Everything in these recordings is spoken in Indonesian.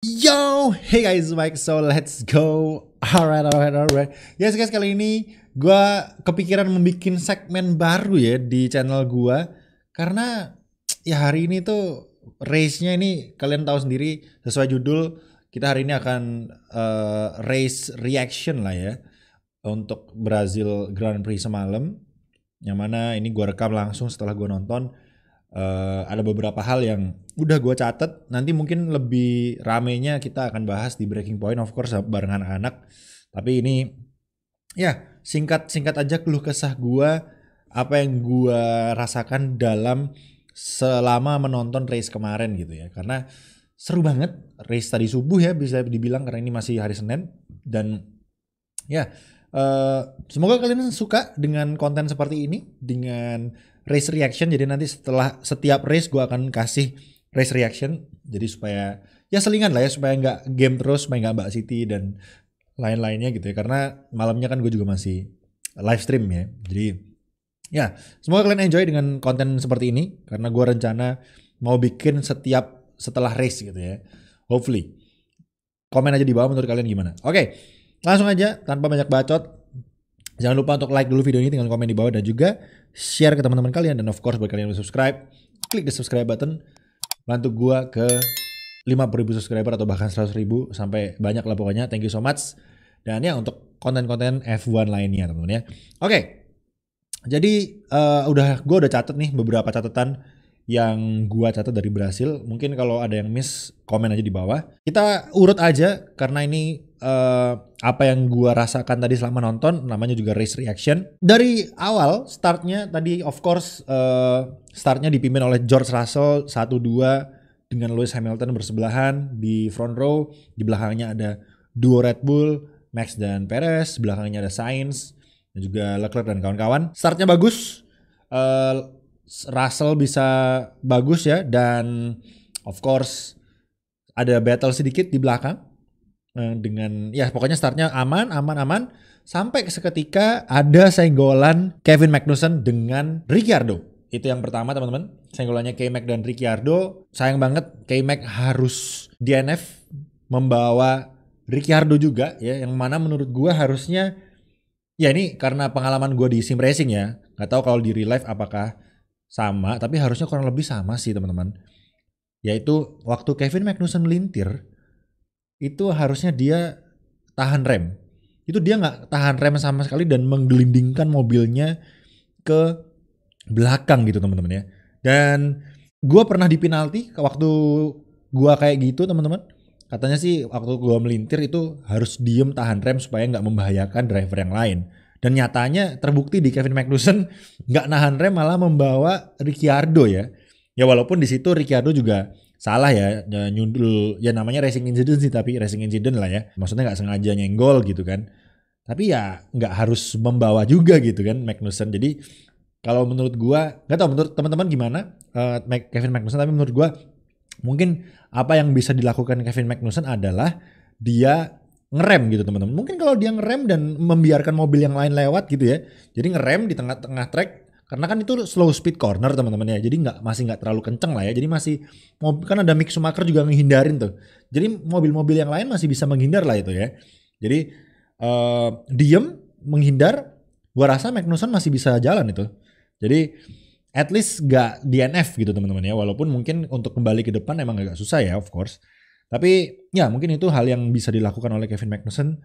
Yo, hey guys, Mike, so let's go. Alright. Yes guys, kali ini gue kepikiran membuat segmen baru ya di channel gue. Karena ya hari ini tuh race-nya ini kalian tahu sendiri sesuai judul. Kita hari ini akan race reaction lah ya. Untuk Brazil Grand Prix semalam. Yang mana ini gue rekam langsung setelah gue nonton. Ada beberapa hal yang udah gue catet. Nanti mungkin lebih ramenya kita akan bahas di Breaking Point, of course, bareng anak-anak. Tapi ini ya singkat aja keluh kesah gue, apa yang gue rasakan dalam selama menonton race kemarin gitu ya. Karena seru banget race tadi subuh ya, bisa dibilang, karena ini masih hari Senin. Dan ya semoga kalian suka dengan konten seperti ini, dengan race reaction. Jadi nanti setelah setiap race gue akan kasih race reaction. Jadi supaya ya selingan lah ya, supaya nggak game terus, supaya nggak Mbak Siti dan lain-lainnya gitu ya. Karena malamnya kan gue juga masih live stream ya. Jadi ya semoga kalian enjoy dengan konten seperti ini. Karena gue rencana mau bikin setelah race gitu ya. Hopefully. Komen aja di bawah menurut kalian gimana. Oke, langsung aja tanpa banyak bacot. Jangan lupa untuk like dulu video ini, tinggal komen di bawah, dan juga share ke teman-teman kalian. Dan of course buat kalian yang belum subscribe, klik the subscribe button. Bantu gua ke 50.000 subscriber atau bahkan 100.000, sampai banyak lah pokoknya. Thank you so much. Dan ya untuk konten-konten F1 lainnya teman-teman ya. Oke. Jadi gua udah catat nih beberapa catatan yang gua catat dari Brasil. Mungkin kalau ada yang miss, komen aja di bawah. Kita urut aja karena ini apa yang gua rasakan tadi selama nonton, namanya juga race reaction. Dari awal startnya tadi, of course startnya dipimpin oleh George Russell 1-2 dengan Lewis Hamilton bersebelahan di front row. Di belakangnya ada duo Red Bull, Max dan Perez. Belakangnya ada Sainz dan juga Leclerc dan kawan-kawan. Startnya bagus. Russell bisa bagus ya, dan of course ada battle sedikit di belakang dengan ya pokoknya startnya aman sampai seketika ada senggolan Kevin Magnussen dengan Ricciardo. Itu yang pertama teman-teman, senggolannya K-Mag dan Ricciardo. Sayang banget K-Mag harus DNF membawa Ricciardo juga ya, yang mana menurut gua harusnya ya, ini karena pengalaman gua di sim racing ya, nggak tahu kalau di real life apakah sama, tapi harusnya kurang lebih sama sih teman-teman. Yaitu waktu Kevin Magnussen melintir, itu harusnya dia tahan rem. Itu dia nggak tahan rem sama sekali dan menggelindingkan mobilnya ke belakang gitu teman-teman ya. Dan gue pernah di penalti waktu gue kayak gitu teman-teman. Katanya sih waktu gue melintir itu harus diem tahan rem supaya nggak membahayakan driver yang lain. Dan nyatanya terbukti di Kevin Magnussen nggak nahan rem, malah membawa Ricciardo ya. Ya walaupun di situ Ricciardo juga salah ya, nyundul ya, namanya racing incident sih, tapi racing incident lah ya. Maksudnya nggak sengaja nyenggol gitu kan. Tapi ya nggak harus membawa juga gitu kan Magnussen. Jadi kalau menurut gua, nggak tahu menurut teman-teman gimana Kevin Magnussen, tapi menurut gua mungkin apa yang bisa dilakukan Kevin Magnussen adalah dia ngerem gitu teman-teman. Mungkin kalau dia ngerem dan membiarkan mobil yang lain lewat gitu ya. Jadi ngerem di tengah-tengah track, karena kan itu slow speed corner teman-teman ya. Jadi masih nggak terlalu kenceng lah ya. Jadi masih, kan ada Mick Schumacher juga ngehindarin tuh. Jadi mobil-mobil yang lain masih bisa menghindar lah itu ya. Jadi diem menghindar. Gua rasa Magnussen masih bisa jalan itu. Jadi at least gak DNF gitu teman-teman ya. Walaupun mungkin untuk kembali ke depan emang agak susah ya, of course. Tapi ya mungkin itu hal yang bisa dilakukan oleh Kevin Magnussen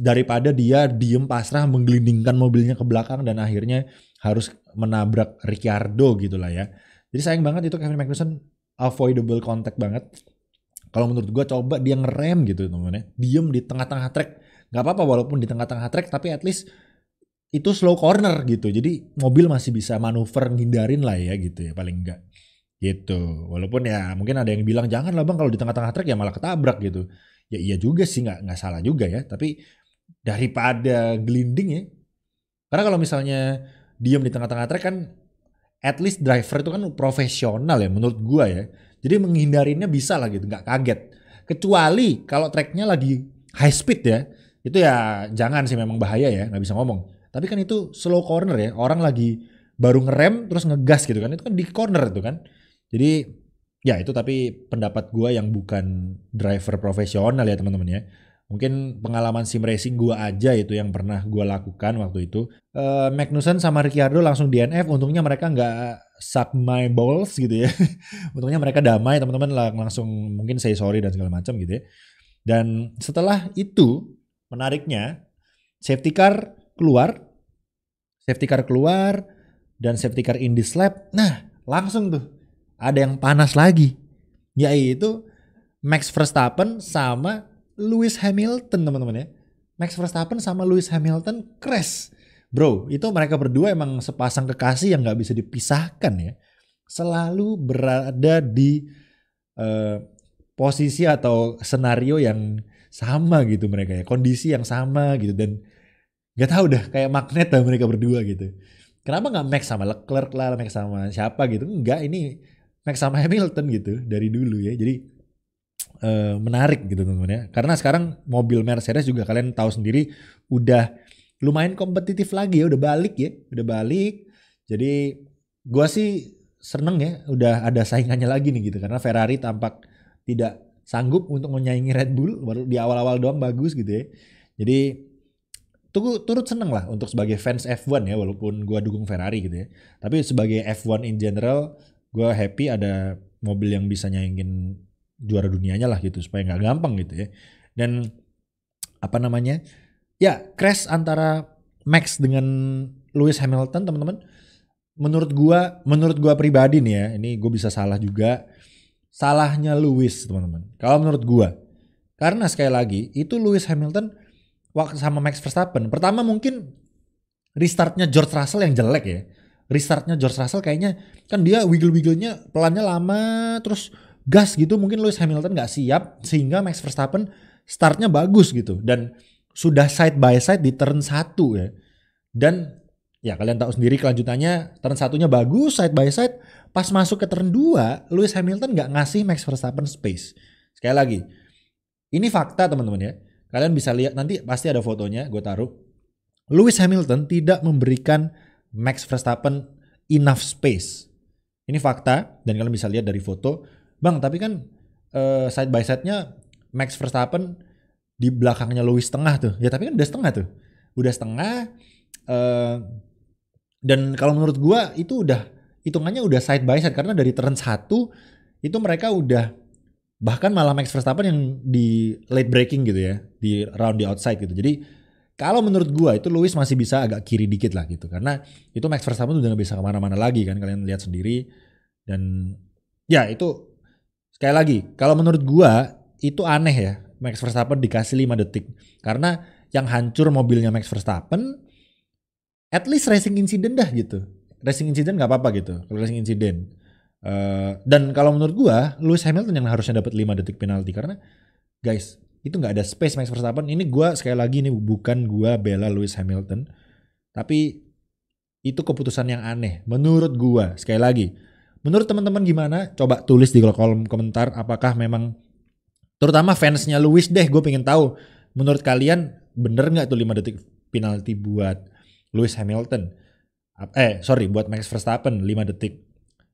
daripada dia diem pasrah menggelindingkan mobilnya ke belakang dan akhirnya harus menabrak Ricciardo gitu lah ya. Jadi sayang banget itu Kevin Magnussen, avoidable contact banget. Kalau menurut gue coba dia ngerem gitu teman-teman ya. Diem di tengah-tengah track. Gak apa-apa walaupun di tengah-tengah track, tapi at least itu slow corner gitu. Jadi mobil masih bisa manuver ngindarin lah ya gitu ya, paling enggak. Gitu. Walaupun ya mungkin ada yang bilang jangan lah bang, kalau di tengah-tengah trek ya malah ketabrak gitu. Ya iya juga sih, nggak salah juga ya. Tapi daripada gelinding ya. Karena kalau misalnya diem di tengah-tengah trek kan, at least driver itu kan profesional ya menurut gua ya. Jadi menghindarinnya bisa lah gitu, nggak kaget. Kecuali kalau treknya lagi high speed ya, itu ya jangan sih, memang bahaya ya, nggak bisa ngomong. Tapi kan itu slow corner ya, orang lagi baru ngerem terus ngegas gitu kan, itu kan di corner itu kan. Jadi Ya itu tapi pendapat gua yang bukan driver profesional ya teman-teman ya. Mungkin pengalaman sim racing gua aja itu yang pernah gua lakukan waktu itu. Magnussen sama Ricciardo langsung DNF. Untungnya mereka nggak suck my balls gitu ya. Untungnya mereka damai teman-teman, langsung mungkin say sorry dan segala macam gitu ya. Dan setelah itu menariknya safety car keluar, dan safety car in this lap. Nah langsung tuh ada yang panas lagi, yaitu Max Verstappen sama Lewis Hamilton teman-teman ya. Max Verstappen sama Lewis Hamilton crash. Bro, itu mereka berdua emang sepasang kekasih yang gak bisa dipisahkan ya. Selalu berada di posisi atau senario yang sama gitu mereka ya. Kondisi yang sama gitu, dan gak tahu dah kayak magnet dah mereka berdua gitu. Kenapa gak Max sama Leclerc lah, Max sama siapa gitu. Enggak, ini Max sama Hamilton gitu dari dulu ya. Jadi menarik gitu teman-teman ya. Karena sekarang mobil Mercedes juga kalian tahu sendiri udah lumayan kompetitif lagi ya, udah balik ya, udah balik. Jadi gua sih seneng ya, udah ada saingannya lagi nih gitu. Karena Ferrari tampak tidak sanggup untuk menyaingi Red Bull, baru di awal-awal doang bagus gitu ya. Jadi turut seneng lah untuk sebagai fans F1 ya, walaupun gua dukung Ferrari gitu ya. Tapi sebagai F1 in general, gua happy ada mobil yang bisa nyaingin juara dunianya lah gitu, supaya nggak gampang gitu ya. Dan apa namanya, ya crash antara Max dengan Lewis Hamilton teman-teman, menurut gua pribadi nih ya, ini gue bisa salah juga, salahnya Lewis teman-teman kalau menurut gua. Karena sekali lagi itu Lewis Hamilton waktu sama Max Verstappen, pertama mungkin restartnya George Russell yang jelek ya. Restartnya George Russell kayaknya kan dia wiggle-wigglenya pelannya lama, terus gas gitu, mungkin Lewis Hamilton gak siap sehingga Max Verstappen startnya bagus gitu, dan sudah side by side di turn 1 ya. Dan ya kalian tahu sendiri kelanjutannya, turn 1-nya bagus side by side, pas masuk ke turn 2 Lewis Hamilton gak ngasih Max Verstappen space. Sekali lagi, ini fakta teman-teman ya. Kalian bisa lihat nanti pasti ada fotonya gue taruh. Lewis Hamilton tidak memberikan Max Verstappen enough space. Ini fakta dan kalian bisa lihat dari foto. Bang, tapi kan side by side-nya Max Verstappen di belakangnya Lewis setengah tuh. Ya tapi kan udah setengah tuh. Udah setengah. Dan kalau menurut gua itu udah hitungannya udah side by side. Karena dari turn 1 itu mereka udah, bahkan malah Max Verstappen yang di late braking gitu ya. Di round di outside gitu. Jadi kalau menurut gua itu Lewis masih bisa agak kiri dikit lah gitu. Karena itu Max Verstappen udah gak bisa kemana-mana lagi kan. Kalian lihat sendiri. Dan ya itu sekali lagi, kalau menurut gua itu aneh ya, Max Verstappen dikasih 5 detik. Karena yang hancur mobilnya Max Verstappen, at least racing incident dah gitu. Racing incident gak apa-apa gitu, kalau racing incident. Dan kalau menurut gua, Lewis Hamilton yang harusnya dapat 5 detik penalti. Karena guys, itu gak ada space Max Verstappen. Ini gua sekali lagi, ini bukan gua bela Lewis Hamilton. Tapi itu keputusan yang aneh menurut gua. Sekali lagi, menurut teman-teman gimana? Coba tulis di kolom komentar apakah memang, terutama fansnya Lewis deh, gue pengen tahu menurut kalian bener nggak tuh 5 detik penalti buat Lewis Hamilton? Buat Max Verstappen 5 detik.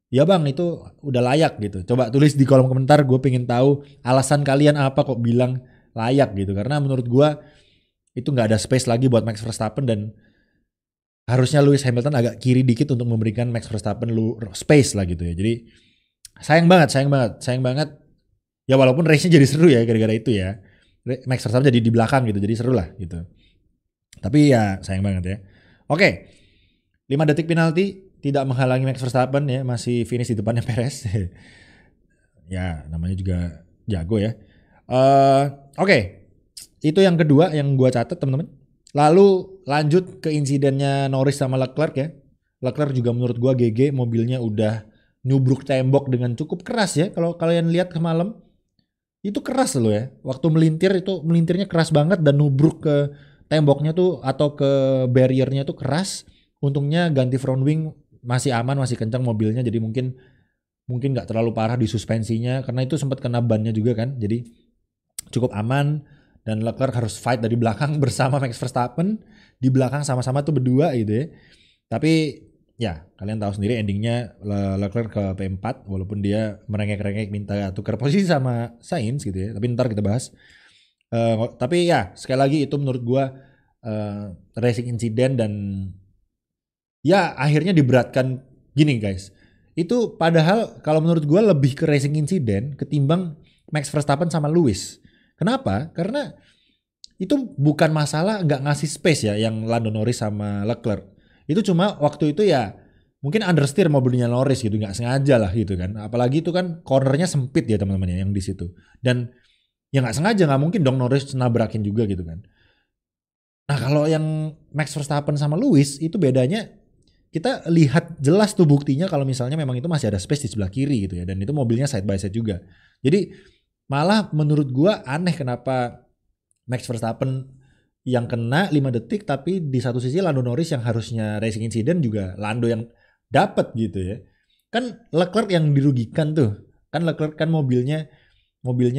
Ya bang, itu udah layak gitu. Coba tulis di kolom komentar, gue pengen tahu alasan kalian apa kok bilang layak gitu. Karena menurut gue itu nggak ada space lagi buat Max Verstappen, dan harusnya Lewis Hamilton agak kiri dikit untuk memberikan Max Verstappen space lah gitu ya. Jadi sayang banget. Ya walaupun race-nya jadi seru ya gara-gara itu ya. Max Verstappen jadi di belakang gitu, jadi seru lah gitu. Tapi ya sayang banget ya. Oke, 5 detik penalti tidak menghalangi Max Verstappen ya, masih finish di depannya Perez. Ya namanya juga jago ya. Oke. Itu yang kedua yang gue catat teman-teman. Lalu lanjut ke insidennya Norris sama Leclerc ya. Leclerc juga menurut gua GG, mobilnya udah nubruk tembok dengan cukup keras ya. Kalau kalian lihat semalam itu keras loh ya. Waktu melintir itu melintirnya keras banget dan nubruk ke temboknya tuh atau ke barriernya tuh keras. Untungnya ganti front wing masih aman, masih kencang mobilnya, jadi mungkin nggak terlalu parah di suspensinya karena itu sempat kena bannya juga kan. Jadi cukup aman. Dan Leclerc harus fight dari belakang bersama Max Verstappen. Di belakang sama-sama tuh berdua gitu ya. Tapi ya kalian tahu sendiri endingnya Leclerc ke P4 walaupun dia merengek-rengek minta tukar posisi sama Sainz gitu ya. Tapi ntar kita bahas. Tapi ya sekali lagi itu menurut gua racing incident dan ya akhirnya diberatkan gini guys. Itu padahal kalau menurut gue lebih ke racing incident ketimbang Max Verstappen sama Lewis. Kenapa? Karena itu bukan masalah nggak ngasih space ya yang Lando Norris sama Leclerc. Itu cuma waktu itu ya mungkin understeer mobilnya Norris gitu, nggak sengaja lah gitu kan. Apalagi itu kan cornernya sempit ya teman-teman ya yang di situ. Dan ya nggak sengaja, nggak mungkin dong Norris nabrakin juga gitu kan. Nah kalau yang Max Verstappen sama Lewis itu bedanya kita lihat jelas tuh buktinya kalau misalnya memang itu masih ada space di sebelah kiri gitu ya, dan itu mobilnya side by side juga. Jadi malah menurut gua aneh kenapa Max Verstappen yang kena 5 detik tapi di satu sisi Lando Norris yang harusnya racing incident juga Lando yang dapat gitu ya. Kan Leclerc yang dirugikan tuh. Kan Leclerc kan mobilnya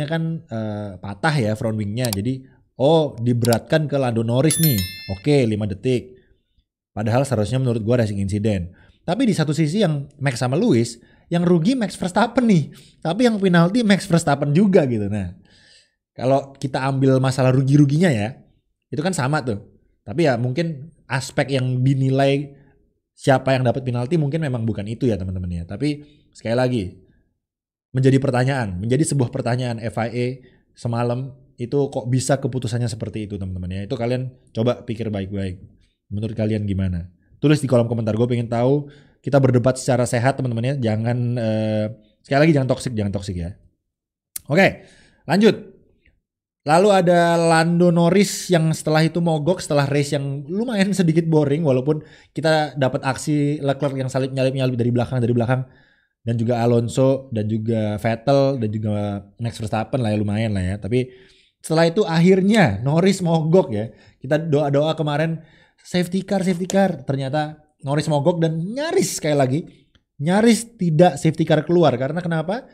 kan patah ya front wingnya. Jadi diberatkan ke Lando Norris nih. Oke, 5 detik. Padahal seharusnya menurut gue racing incident. Tapi di satu sisi yang Max sama Lewis, yang rugi Max Verstappen nih. Tapi yang penalti Max Verstappen juga gitu. Nah, kalau kita ambil masalah rugi-ruginya ya, itu kan sama tuh. Tapi ya mungkin aspek yang dinilai siapa yang dapat penalti mungkin memang bukan itu ya teman-teman ya. Tapi sekali lagi, menjadi sebuah pertanyaan FIA semalam itu kok bisa keputusannya seperti itu teman-teman ya. Itu kalian coba pikir baik-baik. Menurut kalian gimana? Tulis di kolom komentar, gue pengen tahu. Kita berdebat secara sehat teman-teman ya. Jangan sekali lagi jangan toksik ya. Oke, lanjut. Lalu ada Lando Norris yang setelah itu mogok setelah race yang lumayan sedikit boring walaupun kita dapat aksi Leclerc yang nyalip dari belakang dan juga Alonso dan juga Vettel dan juga Max Verstappen lah ya, lumayan lah ya. Tapi setelah itu akhirnya Norris mogok ya. Kita doa-doa kemarin safety car. Ternyata Norris mogok dan nyaris tidak safety car keluar. Karena kenapa?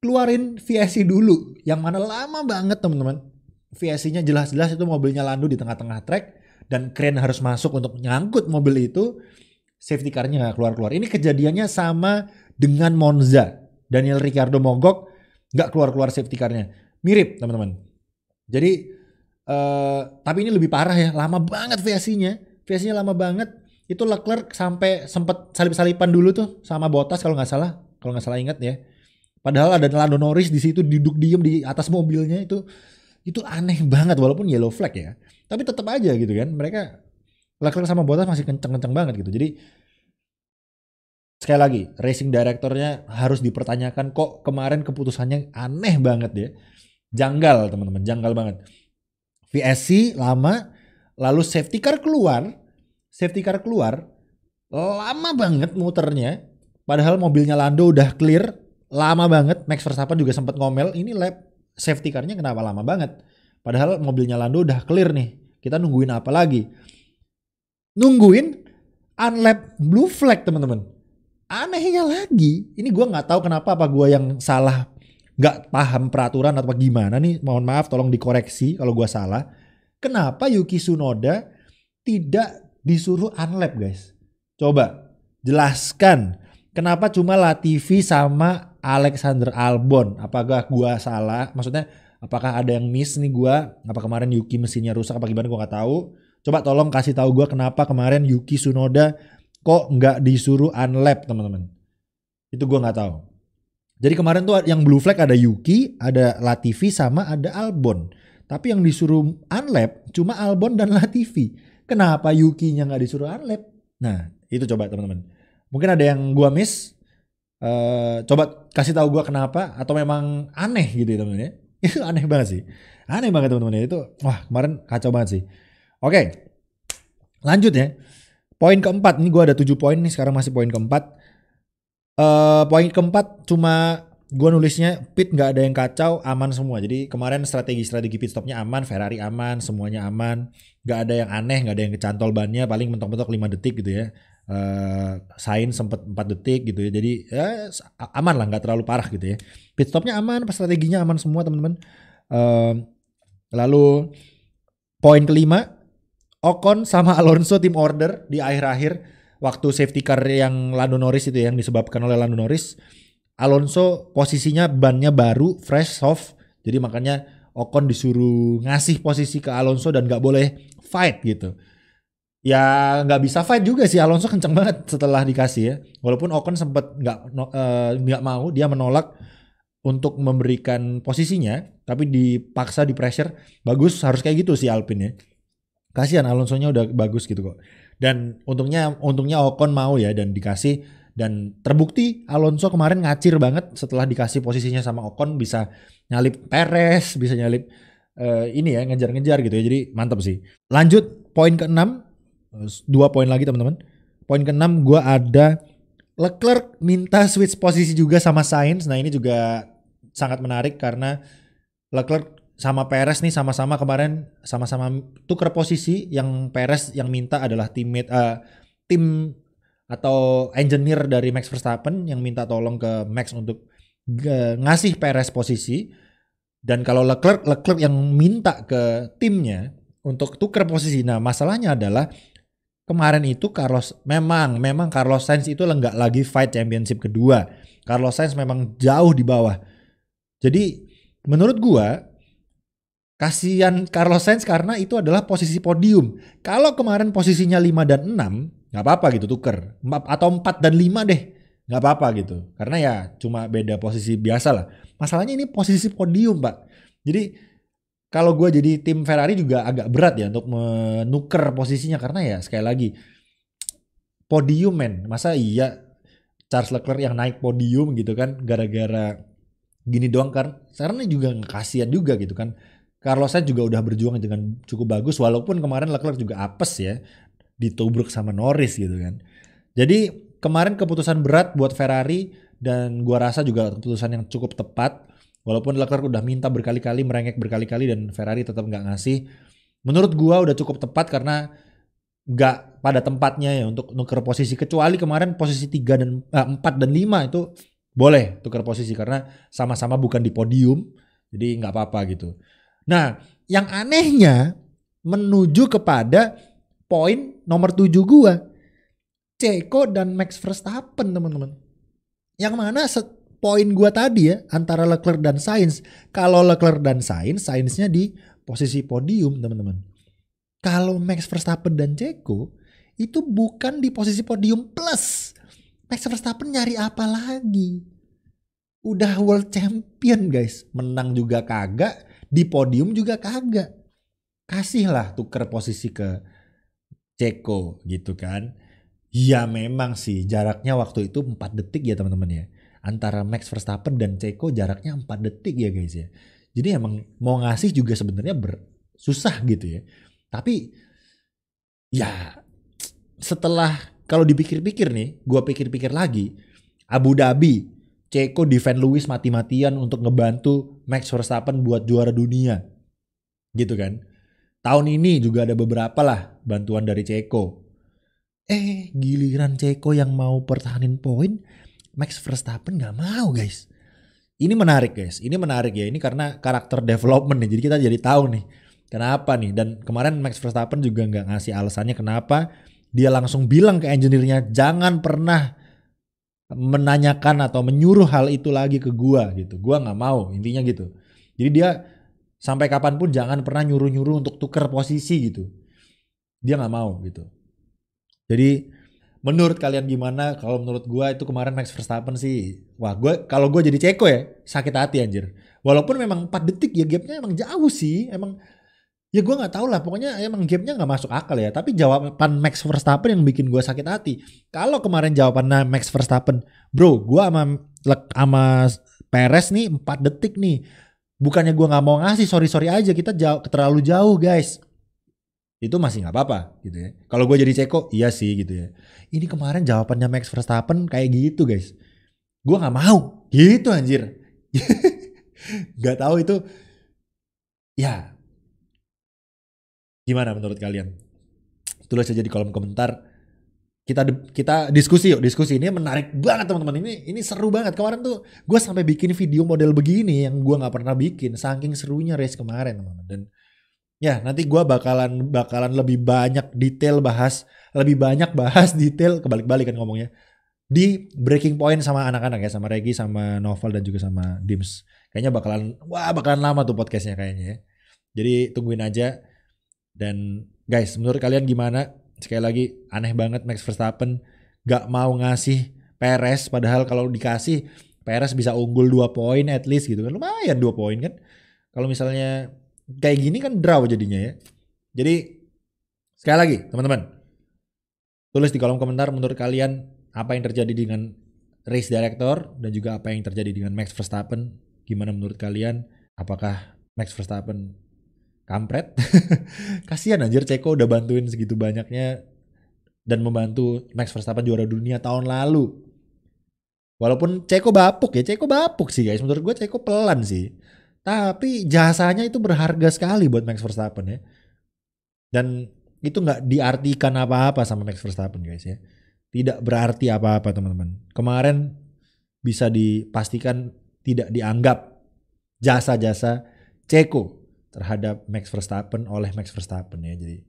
Keluarin VSC dulu. Yang mana lama banget teman-teman. VSC-nya jelas-jelas itu mobilnya Lando di tengah-tengah track. Dan crane harus masuk untuk nyangkut mobil itu. Safety car-nya gak keluar-keluar. Ini kejadiannya sama dengan Monza. Daniel Ricciardo mogok, gak keluar-keluar safety car-nya. Mirip teman-teman. Jadi tapi ini lebih parah ya, lama banget VSC-nya lama banget. Itu Leclerc sampai sempat salip-salipan dulu tuh sama Bottas kalau nggak salah ingat ya. Padahal ada Lando Norris di situ duduk diem di atas mobilnya, itu aneh banget walaupun yellow flag ya. Tapi tetap aja gitu kan, mereka Leclerc sama Bottas masih kenceng-kenceng banget gitu. Jadi sekali lagi racing directornya harus dipertanyakan, kok kemarin keputusannya aneh banget ya. Janggal teman-teman, janggal banget. VSC lama, lalu safety car keluar, lama banget muternya, padahal mobilnya Lando udah clear, lama banget. Max Verstappen juga sempat ngomel, ini lap safety car-nya kenapa lama banget, padahal mobilnya Lando udah clear nih, kita nungguin apa lagi? Nungguin unlap blue flag teman-teman. Anehnya lagi, ini gue nggak tahu kenapa, apa gue yang salah, nggak paham peraturan atau gimana nih, mohon maaf tolong dikoreksi kalau gue salah. Kenapa Yuki Tsunoda tidak disuruh unlap guys? Coba jelaskan kenapa cuma Latifi sama Alexander Albon. Apakah gue salah? Maksudnya apakah ada yang miss nih gue? Apa kemarin Yuki mesinnya rusak apa gimana, gue nggak tahu. Coba tolong kasih tahu gue kenapa kemarin Yuki Tsunoda kok nggak disuruh unlap teman-teman. Itu gue nggak tahu. Jadi kemarin tuh yang blue flag ada Yuki, ada Latifi, sama ada Albon. Tapi yang disuruh unlap cuma Albon dan Latifi. Kenapa Yukinya nggak disuruh unlap? Nah itu coba teman-teman. Mungkin ada yang gua miss. Coba kasih tahu gua kenapa. Atau memang aneh gitu ya teman-teman ya. Itu aneh banget sih. Aneh banget teman-teman ya. Itu wah kemarin kacau banget sih. Oke. Lanjut ya. Poin keempat. Ini gua ada 7 poin nih. Sekarang masih poin keempat. Poin keempat cuma gue nulisnya pit nggak ada yang kacau, aman semua. Jadi kemarin strategi pit stopnya aman, Ferrari aman, semuanya aman, nggak ada yang aneh, nggak ada yang kecantol bannya, paling mentok-mentok 5 detik gitu ya. Sainz sempat 4 detik gitu ya. Jadi ya aman lah, nggak terlalu parah gitu ya. Pit stopnya aman, strateginya aman semua teman-teman. Lalu poin kelima, Ocon sama Alonso tim order di akhir-akhir. waktu safety car yang Lando Norris itu yang disebabkan oleh Lando Norris, Alonso posisinya bannya baru, fresh, soft. Jadi makanya Ocon disuruh ngasih posisi ke Alonso dan gak boleh fight gitu. Ya nggak bisa fight juga sih, Alonso kenceng banget setelah dikasih ya. Walaupun Ocon sempat nggak mau, dia menolak untuk memberikan posisinya, tapi dipaksa di pressure. Bagus, harus kayak gitu sih Alpine ya. Kasihan Alonso-nya udah bagus gitu kok. Dan untungnya Ocon mau ya dan dikasih, dan terbukti Alonso kemarin ngacir banget setelah dikasih posisinya sama Ocon, bisa nyalip Perez, bisa nyalip ini ya, ngejar-ngejar gitu ya. Jadi mantap sih. Lanjut poin ke-6. 2 poin lagi teman-teman. Poin ke-6 gue ada Leclerc minta switch posisi juga sama Sainz. Nah ini juga sangat menarik karena Leclerc sama Perez nih sama-sama kemarin sama-sama tuker posisi. Yang Perez yang minta adalah tim atau engineer dari Max Verstappen yang minta tolong ke Max untuk ngasih Perez posisi. Dan kalau Leclerc yang minta ke timnya untuk tuker posisi. Nah masalahnya adalah kemarin itu memang Carlos Sainz itu nggak lagi fight championship kedua. Carlos Sainz memang jauh di bawah. Jadi menurut gua kasihan Carlos Sainz karena itu adalah posisi podium. Kalau kemarin posisinya 5 dan 6, nggak apa-apa gitu tuker. Atau 4 dan 5 deh, nggak apa-apa gitu. Karena ya cuma beda posisi biasa lah. Masalahnya ini posisi podium, Pak. Jadi kalau gue jadi tim Ferrari juga agak berat ya untuk menuker posisinya, karena ya sekali lagi podium men, masa iya Charles Leclerc yang naik podium gitu kan gara-gara gini doang kan. Karena juga kasihan juga gitu kan. Carlos Sainz juga udah berjuang dengan cukup bagus walaupun kemarin Leclerc juga apes ya, ditubruk sama Norris gitu kan. Jadi kemarin keputusan berat buat Ferrari dan gua rasa juga keputusan yang cukup tepat. Walaupun Leclerc udah minta berkali-kali, merengek berkali-kali dan Ferrari tetap nggak ngasih. Menurut gua udah cukup tepat karena nggak pada tempatnya ya untuk nuker posisi. Kecuali kemarin posisi 3 dan 4 dan 5 itu boleh tuker posisi karena sama-sama bukan di podium. Jadi nggak apa-apa gitu. Nah, yang anehnya menuju kepada poin nomor 7 gua. Checo dan Max Verstappen teman-teman. Yang mana poin gue tadi ya antara Leclerc dan Sainz. Kalau Leclerc dan Sainz, Sainznya di posisi podium teman-teman. Kalau Max Verstappen dan Checo itu bukan di posisi podium plus. Max Verstappen nyari apa lagi? Udah world champion guys, menang juga kagak, di podium juga kagak. Kasihlah tuker posisi ke Checo gitu kan. Ya memang sih jaraknya waktu itu 4 detik ya teman-teman ya. Antara Max Verstappen dan Checo jaraknya 4 detik ya guys ya. Jadi emang mau ngasih juga sebenarnya susah gitu ya. Tapi ya setelah kalau dipikir-pikir nih, gua pikir-pikir lagi, Abu Dhabi, Checo defend Lewis mati-matian untuk ngebantu Max Verstappen buat juara dunia. Gitu kan. Tahun ini juga ada beberapa lah bantuan dari Checo. Giliran Checo yang mau pertahanin poin, Max Verstappen gak mau guys. Ini menarik guys, ini menarik ya. Ini karena karakter development nih, jadi kita jadi tahu nih kenapa nih. Dan kemarin Max Verstappen juga gak ngasih alasannya kenapa. Dia langsung bilang ke engineer-nya, jangan pernah menanyakan atau menyuruh hal itu lagi ke gua gitu. Gua gak mau, intinya gitu. Jadi dia sampai kapanpun jangan pernah nyuruh-nyuruh untuk tuker posisi gitu. Dia gak mau gitu. Jadi menurut kalian gimana? Kalau menurut gue itu kemarin Max Verstappen sih, wah kalau gue jadi Checo ya sakit hati anjir. Walaupun memang 4 detik ya gapnya emang jauh sih, emang ya gue nggak tahu lah. Pokoknya emang gapnya nggak masuk akal ya. Tapi jawaban Max Verstappen yang bikin gue sakit hati. Kalau kemarin jawabannya Max Verstappen, bro, gue sama Perez nih 4 detik nih. Bukannya gue nggak mau ngasih, sorry aja kita terlalu jauh guys. Itu masih nggak apa-apa gitu ya. Kalau gue jadi Checo, iya sih gitu ya. Ini kemarin jawabannya Max Verstappen kayak gitu guys. Gue nggak mau, gitu anjir. Gak tahu itu. Ya, gimana menurut kalian? Tulis aja di kolom komentar. Kita diskusi yuk, diskusi ini menarik banget teman-teman. Ini seru banget. Kemarin tuh gue sampai bikin video model begini yang gue nggak pernah bikin. Saking serunya race kemarin teman-teman. Dan Ya, nanti gua bakalan lebih banyak bahas detail kebalik-balik kan ngomongnya di breaking point sama anak-anak ya, sama Regi, sama Novel dan juga sama Dims. Kayaknya bakalan lama tuh podcastnya kayaknya ya. Jadi tungguin aja. Dan guys, menurut kalian gimana? Sekali lagi aneh banget Max Verstappen gak mau ngasih Perez, padahal kalau dikasih Perez bisa unggul 2 poin at least gitu kan. Lumayan 2 poin kan. Kalau misalnya kayak gini kan draw jadinya ya. Jadi sekali lagi teman-teman, tulis di kolom komentar menurut kalian apa yang terjadi dengan race director dan juga apa yang terjadi dengan Max Verstappen. Gimana menurut kalian? Apakah Max Verstappen kampret? Kasihan anjir, Ceko udah bantuin segitu banyaknya dan membantu Max Verstappen juara dunia tahun lalu. Walaupun Ceko bapuk sih guys. Menurut gue Ceko pelan sih. Tapi jasanya itu berharga sekali buat Max Verstappen ya. Dan itu nggak diartikan apa-apa sama Max Verstappen guys ya. Tidak berarti apa-apa teman-teman. Kemarin bisa dipastikan tidak dianggap jasa-jasa Ceko terhadap Max Verstappen oleh Max Verstappen ya. Jadi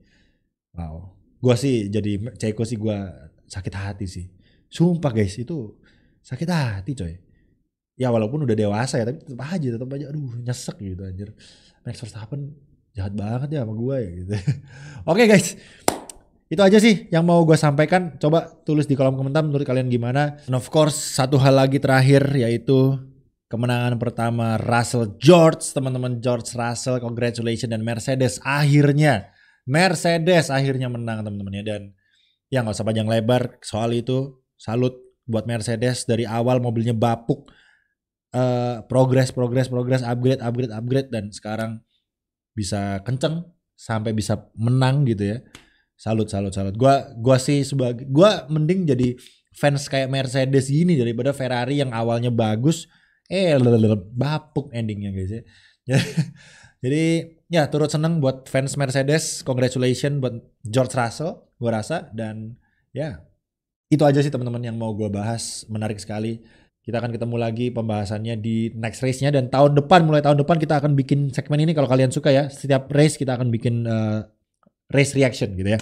wow. Gue sih jadi Ceko sih gue sakit hati sih. Sumpah guys, itu sakit hati coy. Ya walaupun udah dewasa ya, tapi tetap aja aduh nyesek gitu anjir. Max Verstappen jahat banget ya sama gue ya gitu. Oke guys, itu aja sih yang mau gue sampaikan. Coba tulis di kolom komentar menurut kalian gimana. And of course satu hal lagi terakhir, yaitu kemenangan pertama Russell George, teman-teman. George Russell, congratulations. Dan Mercedes akhirnya menang teman-teman ya. Dan ya nggak usah panjang lebar soal itu. Salut buat Mercedes, dari awal mobilnya bapuk, progress, upgrade dan sekarang bisa kenceng sampai bisa menang gitu ya. Salut. Gua sih gua mending jadi fans kayak Mercedes gini daripada Ferrari yang awalnya bagus bapuk endingnya guys ya. Jadi ya turut seneng buat fans Mercedes, congratulations buat George Russell gua rasa. Dan ya itu aja sih teman-teman yang mau gua bahas, menarik sekali. Kita akan ketemu lagi pembahasannya di next race-nya, dan mulai tahun depan kita akan bikin segmen ini kalau kalian suka ya. Setiap race kita akan bikin race reaction gitu ya.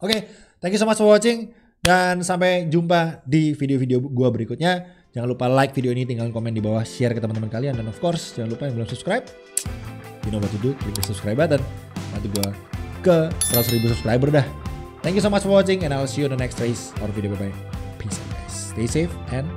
Oke, thank you so much for watching dan sampai jumpa di video-video gua berikutnya. Jangan lupa like video ini, tinggal komen di bawah, share ke teman-teman kalian, dan of course jangan lupa yang belum subscribe, you know what to do, klik the subscribe button. Nanti gua ke 100.000 subscriber dah. Thank you so much for watching and I'll see you on the next race or video. Bye bye. Peace out guys. Stay safe and